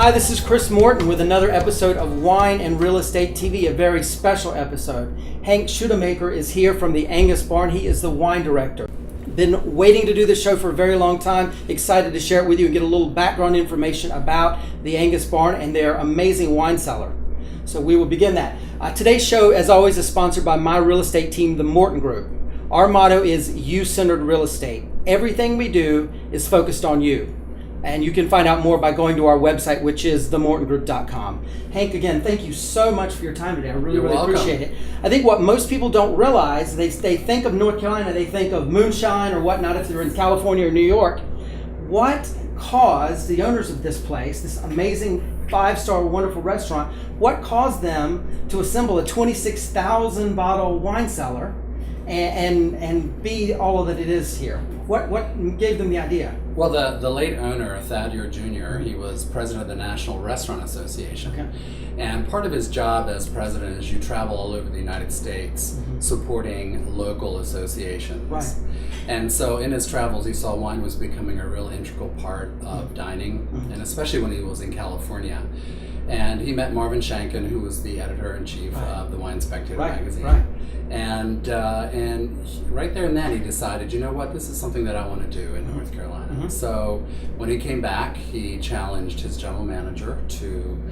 Hi, this is Chris Morton with another episode of Wine and Real Estate TV, a very special episode. Hank Schutemaker is here from the Angus barn. He is the wine director. Been waiting to do this show for a very long time. Excited to share it with you and get a little background information about the Angus barn and their amazing wine cellar. So we will begin that. Today's show, as always, is sponsored by my real estate team, the Morton Group. Our motto is you-centered real estate. Everything we do is focused on you. And you can find out more by going to our website, which is themortongroup.com. Hank, again, thank you so much for your time today. I really appreciate it. I think what most people don't realize, they think of North Carolina, they think of moonshine or whatnot if they're in California or New York. What caused the owners of this place, this amazing 5-star wonderful restaurant, what caused them to assemble a 26,000 bottle wine cellar and be all that it is here? What gave them the idea? Well, the late owner, Thaddeus Jr., he was president of the National Restaurant Association. Okay. And part of his job as president is you travel all over the United States supporting local associations. Right. And so in his travels, he saw wine was becoming a real integral part of dining, and especially when he was in California. And he met Marvin Shanken, who was the editor-in-chief of the Wine Spectator magazine. Right. And right there and then he decided, you know what, this is something that I want to do in North Carolina. So when he came back, he challenged his general manager to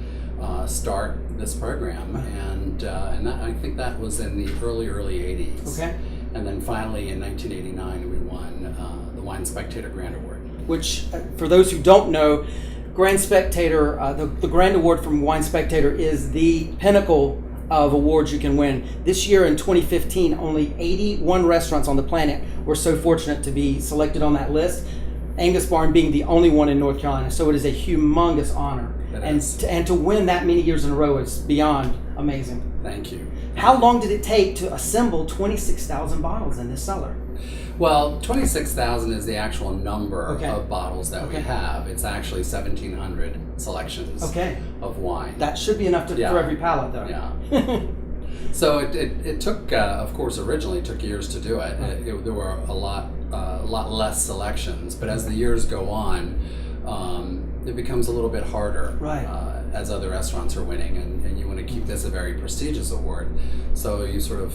start this program, and that, I think that was in the early 80s. Okay. And then finally in 1989 we won the Wine Spectator Grand Award. Which, for those who don't know, Grand Spectator, the Grand Award from Wine Spectator is the pinnacle of awards you can win. This year in 2015, only 81 restaurants on the planet were so fortunate to be selected on that list, Angus Barn being the only one in North Carolina. So it is a humongous honor. And to win that many years in a row is beyond amazing. Thank you. How long did it take to assemble 26,000 bottles in this cellar? Well, 26,000 is the actual number of bottles that we have. It's actually 1,700 selections of wine. That should be enough for every palate, though. Yeah. So it took, of course, originally took years to do it. There were a lot less selections, but as the years go on, it becomes a little bit harder. Right. As other restaurants are winning, and you want to keep this a very prestigious award, so you sort of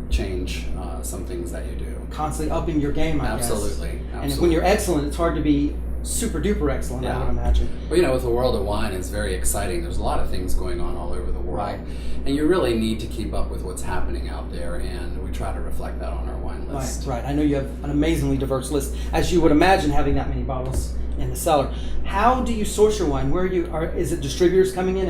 change some things that you do. Constantly upping your game, I guess. Absolutely. And when you're excellent, it's hard to be super duper excellent, I would imagine. Well, with the world of wine, it's very exciting. There's a lot of things going on all over the world. Right. And you really need to keep up with what's happening out there, and we try to reflect that on our wine list. Right. I know you have an amazingly diverse list, as you would imagine, having that many bottles in the cellar. How do you source your wine? Is it distributors coming in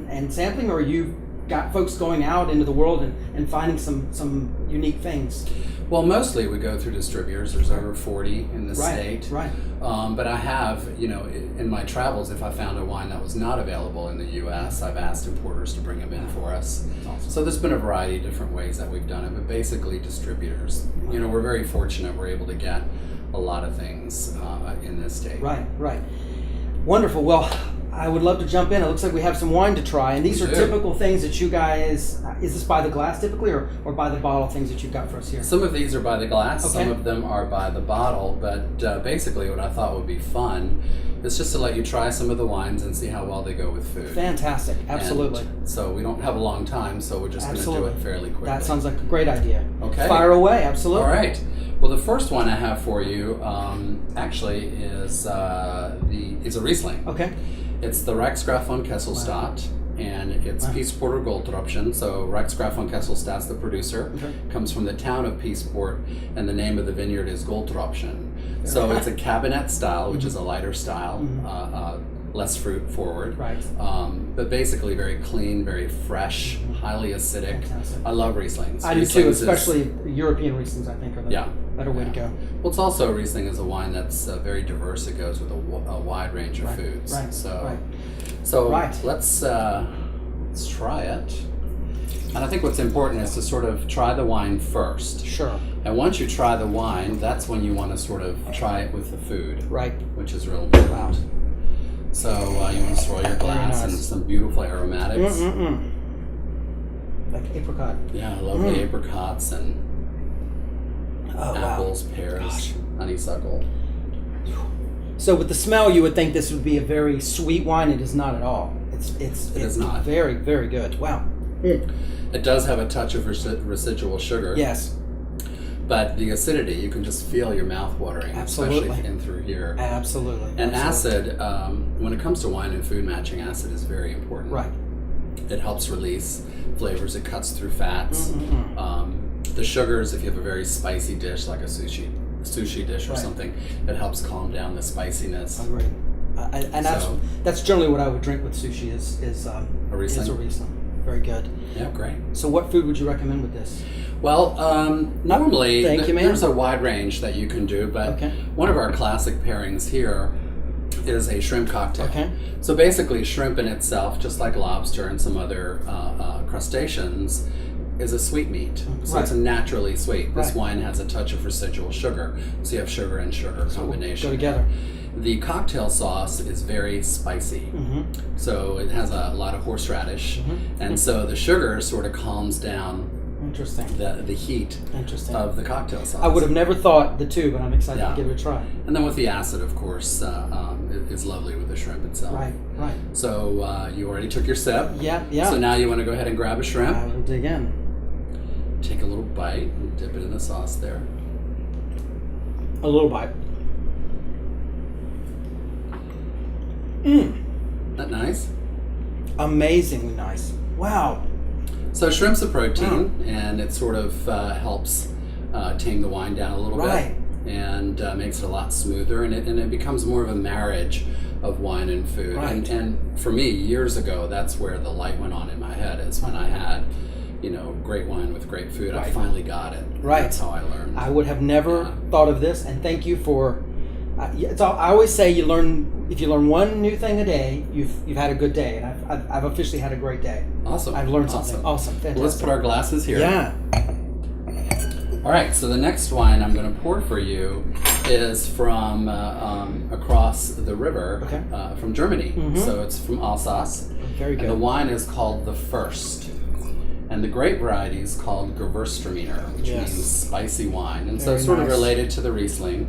and sampling, or are you got folks going out into the world and finding some unique things? Well, mostly we go through distributors. There's over 40 in the state. Right. But I have, in my travels, if I found a wine that was not available in the U.S., I've asked importers to bring them in for us. Awesome. So there's been a variety of different ways that we've done it, but basically distributors. We're very fortunate. We're able to get a lot of things in this state. Right. Wonderful. Well, I would love to jump in. It looks like we have some wine to try, and these are typical things that you guys, is this by the glass typically, or by the bottle things that you've got for us here? Some of these are by the glass, some of them are by the bottle, but basically what I thought would be fun is just to let you try some of the wines and see how well they go with food. Fantastic. Absolutely. And so we don't have a long time, so we're just going to do it fairly quickly. That sounds like a great idea. Okay. Fire away. Absolutely. All right. Well, the first one I have for you actually is a Riesling. Okay. It's the Rijksgraaf van Kesselstadt, and it's Peaceport or Goldtropfen. So Rijksgraaf van Kesselstadt's the producer, comes from the town of Peaceport, and the name of the vineyard is Goldtropfen. So it's a cabinet style, which is a lighter style, less fruit forward. Right. But basically very clean, very fresh, highly acidic. Fantastic. I love Rieslings. I do too, especially European Rieslings, I think, are the better way to go. Well, it's also, Riesling is a wine that's very diverse. It goes with a wide range of foods. So let's try it. And I think what's important is to sort of try the wine first. Sure. And once you try the wine, that's when you want to sort of try it with the food. Right. Which is real important. So you want to swirl your glass and some beautiful aromatics. Like apricot. Yeah, lovely apricots and apples, pears, honeysuckle. So with the smell, you would think this would be a very sweet wine. It is not at all. It's not. Very, very good. Wow. It does have a touch of residual sugar. Yes. But the acidity, you can just feel your mouth watering, Absolutely. especially in through here. Absolutely. And Absolutely. acid, when it comes to wine and food matching, acid is very important. Right. It helps release flavors. It cuts through fats. Mm-hmm. The sugars, if you have a very spicy dish like a sushi dish or Right. something, it helps calm down the spiciness. I agree. And that's generally what I would drink with sushi is A Riesling. Is a Riesling. Very good. Yeah, great. So what food would you recommend with this? Well, normally Thank you, ma'am. there's a wide range that you can do, but Okay. one of our classic pairings here is a shrimp cocktail. Okay. So basically, shrimp in itself, just like lobster and some other crustaceans, is a sweet meat. So Right. it's naturally sweet. This Right. wine has a touch of residual sugar. So you have sugar and sugar combination. Go together. The cocktail sauce is very spicy. Mm-hmm. So it has a lot of horseradish. Mm-hmm. And so the sugar sort of calms down Interesting. the heat Interesting. of the cocktail sauce. I would have never thought the two, but I'm excited Yeah. to give it a try. And then with the acid, of course, is lovely with the shrimp itself. Right. Right. So you already took your sip. Yeah. Yeah. So now you want to go ahead and grab a shrimp, I will dig in. take a little bite, and dip it in the sauce there. A little bite. Isn't that nice? Amazingly nice. Wow. So shrimp's a protein, and it sort of helps tame the wine down a little Right. bit, and makes it a lot smoother, and it becomes more of a marriage of wine and food. Right. And for me, years ago, that's where the light went on in my head, is when I had, great wine with great food. I Right. finally got it. Right. That's how I learned. I would have never Yeah. thought of this, and thank you for. I always say if you learn one new thing a day, you've had a good day, and I've officially had a great day. Awesome. I've learned something. Awesome, fantastic. Well, let's put our glasses here. Yeah. All right, so the next wine I'm going to pour for you is from across the river, Okay. from Germany. Mhm. So it's from Alsace. Very good. And the wine is called the First. And the grape variety is called Gewürztraminer, which Yes. means spicy wine. And so Very it's sort of nice. related to the Riesling.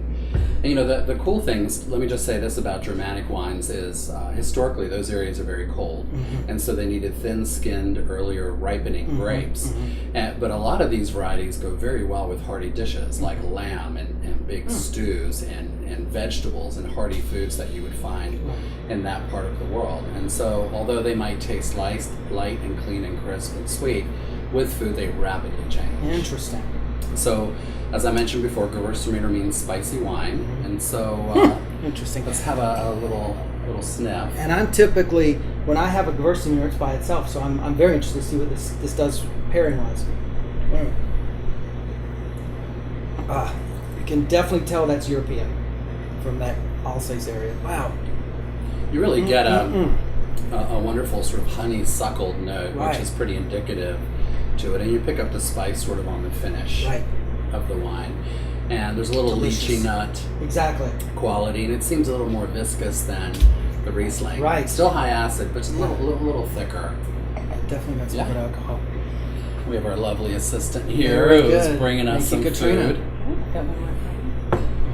And the cool things, let me just say this about Germanic wines, is historically those areas are very cold. Mhm. And so they needed thin-skinned, earlier ripening grapes. Mhm. But a lot of these varieties go very well with hearty dishes like lamb and big stews and vegetables and hearty foods that you would find in that part of the world. And so although they might taste light and clean and crisp and sweet, with food they rapidly change. Interesting. So as I mentioned before, Gewürztraminer means spicy wine. And so Interesting. let's have a little sniff. And I'm typically, when I have a Gewürztraminer, it's by itself, so I'm very interested to see what this does pairing wise. You can definitely tell that's European from that Alsace area. Wow. You really get a wonderful sort of honeysuckled note, Right. which is pretty indicative to it. And you pick up the spice sort of on the finish Right. of the wine. And there's a little Delicious. lychee nut Exactly. quality, and it seems a little more viscous than the Riesling. Right. Still high acid, but just a little thicker. Definitely got some Yeah. good alcohol. We have our lovely assistant here Very who's good. bringing us Thank you, some Katrina. food.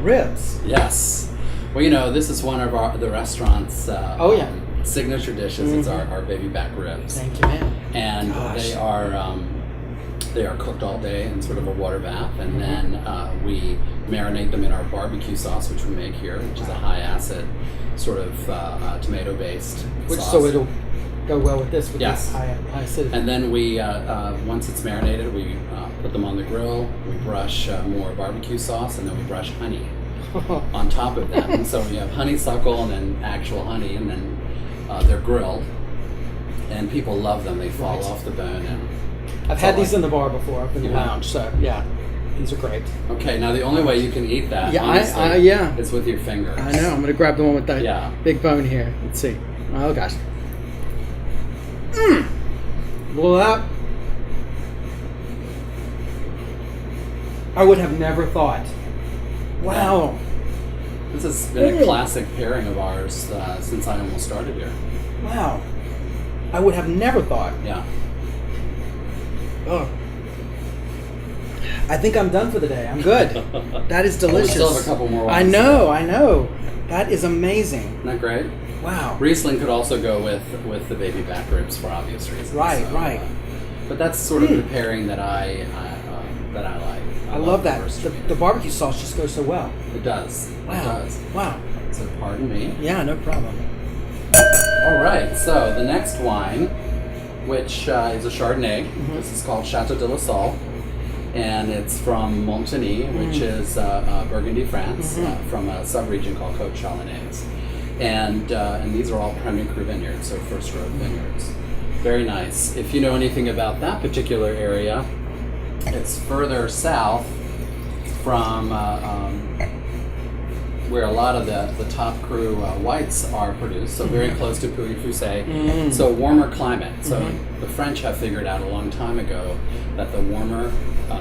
Ribs. Yes. Well, this is one of the restaurant's Oh, yeah. signature dishes. It's our baby back ribs. Thank you, ma'am. And Gosh. they are cooked all day in sort of a water bath, and then we marinate them in our barbecue sauce, which we make here, which is a high acid sort of tomato based sauce. So it'll go well with this with Yes. this high acidity. And then we once it's marinated, we put them on the grill. We brush more barbecue sauce, and then we brush honey on top of them. And so we have honeysuckle and then actual honey, and then they're grilled, and people love them. They fall Right. off the bone. And I've had these in the bar before, up in the You have? lounge, so yeah, these are great. okay, now the only way you can eat that, Yeah, honestly, yeah. is with your fingers. I know. I'm gonna grab the one with the Yeah. big bone here. Let's see. Oh gosh. Well, that I would have never thought. Wow. This has been a classic pairing of ours since I almost started here. Wow. I would have never thought. Yeah. Oh. I think I'm done for the day. I'm good. That is delicious. still have a couple more I wines know. That is amazing. Isn't that great? Wow. Riesling could also go with the baby back ribs for obvious reasons. Right, right. But that's sort of the pairing that I like. I love that. roast tomato. The barbecue sauce just goes so well. It does. Wow. It does. Wow. So pardon me. Yeah, no problem. All right. So the next wine, which is a Chardonnay. Mm-hmm. This is called Chateau de la Salle, and it's from Montigny, which is Burgundy, France, from a sub-region called Côte Chalonnaise. And these are all Premier Cru vineyards, so first row vineyards. Very nice. If you know anything about that particular area, it's further south from where a lot of the top cru whites are produced, so very close to Pouilly-Fuissé. So warmer climate. So the French have figured out a long time ago that the warmer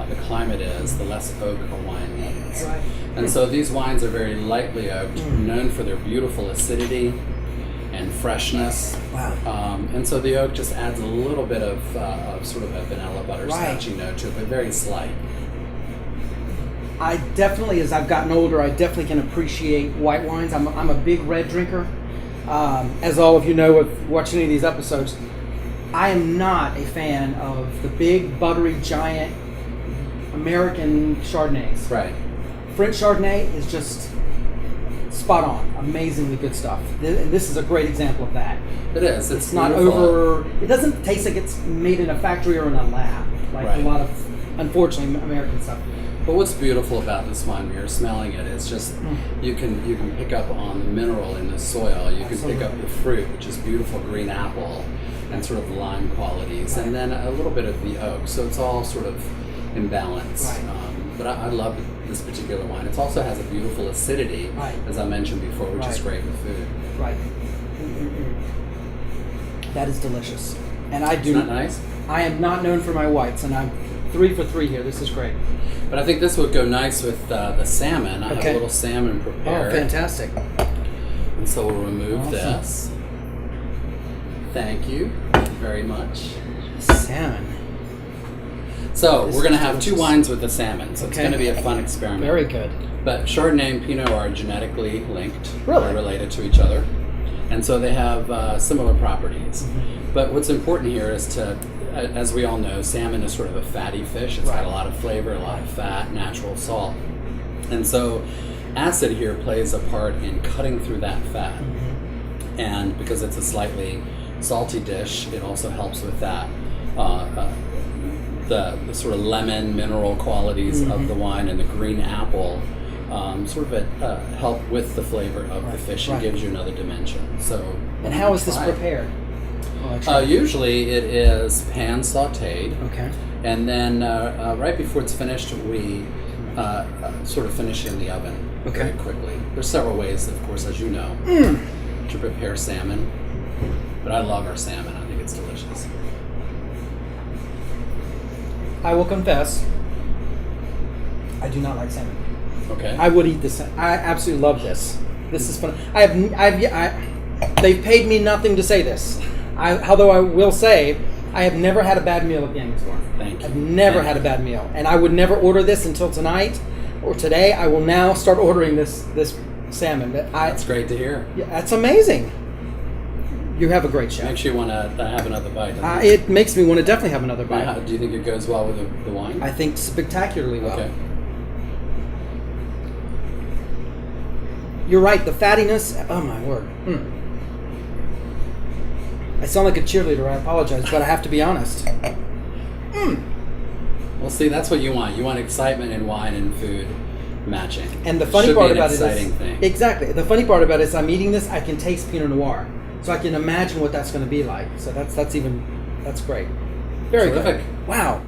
the climate is, the less oak a wine needs. Right. And so these wines are very lightly oaked, known for their beautiful acidity and freshness. Wow. And so the oak just adds a little bit of sort of a vanilla butterscotchy note to it, but very slight. I definitely, as I've gotten older, I definitely can appreciate white wines. I'm a big red drinker. As all of you know, with watching any of these episodes, I am not a fan of the big, buttery, giant American Chardonnays. Right. French Chardonnay is just spot on, amazingly good stuff. This is a great example of that. It is. It's not beautiful. over. It doesn't taste like it's made in a factory or in a lab, like Right. a lot of, unfortunately, American stuff. But what's beautiful about this wine when you're smelling it is just you can pick up on the mineral in the soil. You can pick up the fruit, which is beautiful green apple and sort of lime qualities, and then a little bit of the oak. So it's all sort of in balance. Right. But I love this particular wine. It also has a beautiful acidity, Right. as I mentioned before, which is great with food. Right. That is delicious. And I do. Isn't that nice? I am not known for my whites, and I'm 3 for 3 here. This is great. But I think this would go nice with the salmon. I have a little salmon prepared. Oh, fantastic. And so we'll remove Awesome. this. Thank you very much. Salmon. So This we're going to is have 2 delicious. wines with the salmon. So it's Okay. going to be a fun experiment. Very good. But Chardonnay and Pinot are genetically linked. Really? They're related to each other. And so they have similar properties. But what's important here is to, as we all know, salmon is sort of a fatty fish. It's got a lot of flavor, a lot of fat, natural salt. And so acid here plays a part in cutting through that fat. And because it's a slightly salty dish, it also helps with that. The sort of lemon mineral qualities of the wine and the green apple sort of help with the flavor of the fish and gives you another dimension. So, And how is this try it. prepared? Usually it is pan sautéed, Okay. and then right before it's finished, we sort of finish in the oven very quickly. There's several ways, of course, as you know, to prepare salmon, but I love our salmon. I think it's delicious. I will confess, I do not like salmon. Okay. I would eat this. I absolutely love this. This is fun. They've paid me nothing to say this. Although I will say, I have never had a bad meal at the Angus Barn. Thank you. I've never had a bad meal, and I would never order this until tonight or today. I will now start ordering this salmon. That's great to hear. Yeah, that's amazing. You have a great chef. Makes you want to have another bite. doesn't It makes me want to definitely have another bite. Do you think it goes well with the wine? I think spectacularly well. Okay. You're right. The fattiness. Oh my word. I sound like a cheerleader. I apologize, but I have to be honest. Well, see, that's what you want. You want excitement in wine and food matching. And the funny It part should be an about it exciting is thing. exactly. The funny part about it is I'm eating this. I can taste Pinot Noir, so I can imagine what that's going to be like. So that's great. Very Terrific. good. Wow.